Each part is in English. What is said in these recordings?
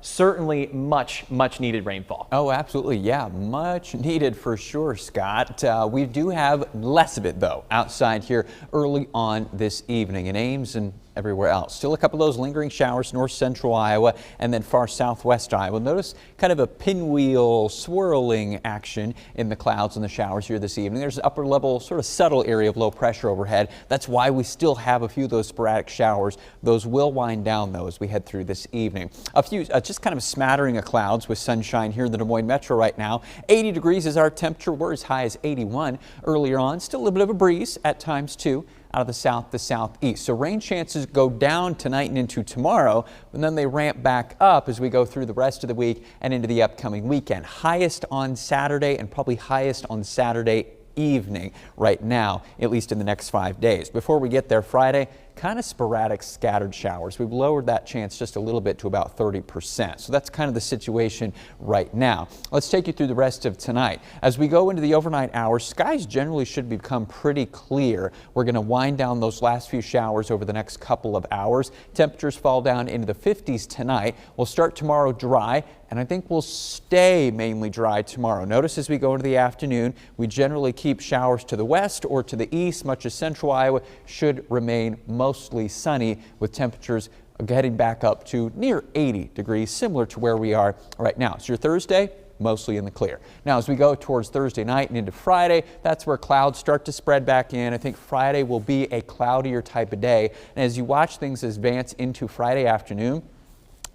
certainly much needed rainfall. Oh, absolutely. Yeah, much needed for sure, Scott. We do have less of it, though, outside here early on this evening in Ames and everywhere else. Still a couple of those lingering showers north central Iowa and then far southwest Iowa. Notice kind of a pinwheel swirling action in the clouds and the showers here this evening. There's an upper level sort of subtle area of low pressure overhead. That's why we still have a few of those sporadic showers. Those will wind down though as we head through this evening. A few just kind of a smattering of clouds with sunshine here in the Des Moines Metro right now. 80 degrees is our temperature. We're as high as 81 earlier on. Still a little bit of a breeze at times too, out of the south to southeast. So rain chances go down tonight and into tomorrow, and then they ramp back up as we go through the rest of the week and into the upcoming weekend. Highest on Saturday and probably highest on Saturday evening right now, at least in the next 5 days. Before we get there Friday, kind of sporadic scattered showers. We've lowered that chance just a little bit to about 30%. So that's kind of the situation right now. Let's take you through the rest of tonight. As we go into the overnight hours, skies generally should become pretty clear. We're going to wind down those last few showers over the next couple of hours. Temperatures fall down into the 50s tonight. We'll start tomorrow dry, and I think we'll stay mainly dry tomorrow. Notice as we go into the afternoon, we generally keep showers to the west or to the east. Much of central Iowa should remain mostly sunny with temperatures heading back up to near 80 degrees, similar to where we are right now. So your Thursday, mostly in the clear. Now as we go towards Thursday night and into Friday, that's where clouds start to spread back in. I think Friday will be a cloudier type of day. And as you watch things advance into Friday afternoon,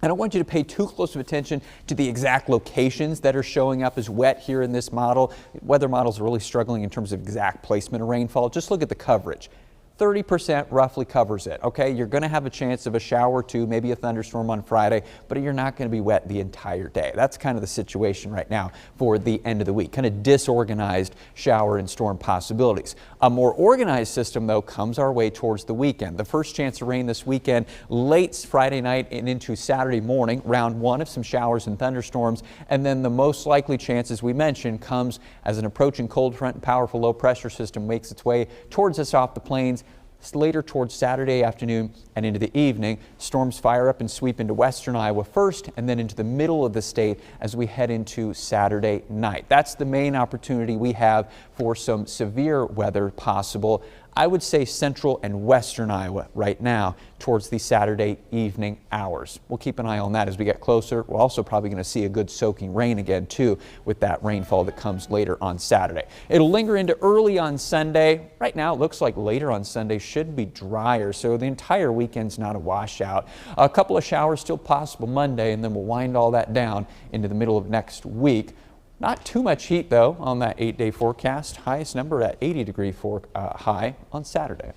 I don't want you to pay too close of attention to the exact locations that are showing up as wet here in this model. Weather models are really struggling in terms of exact placement of rainfall. Just look at the coverage. 30% roughly covers it. Okay, you're going to have a chance of a shower or two, maybe a thunderstorm on Friday, but you're not going to be wet the entire day. That's kind of the situation right now for the end of the week. Kind of disorganized shower and storm possibilities. A more organized system though comes our way towards the weekend. The first chance of rain this weekend, late Friday night and into Saturday morning, round one of some showers and thunderstorms, and then the most likely chance, as we mentioned, comes as an approaching cold front and powerful low pressure system makes its way towards us off the plains. Later towards Saturday afternoon and into the evening, storms fire up and sweep into western Iowa first and then into the middle of the state as we head into Saturday night. That's the main opportunity we have for some severe weather possible. I would say central and western Iowa right now towards the Saturday evening hours. We'll keep an eye on that as we get closer. We're also probably going to see a good soaking rain again too with that rainfall that comes later on Saturday. It'll linger into early on Sunday. Right now it looks like later on Sunday should be drier, so the entire weekend's not a washout. A couple of showers still possible Monday, and then we'll wind all that down into the middle of next week. Not too much heat though on that 8-day forecast. Highest number at 80 degree high on Saturday.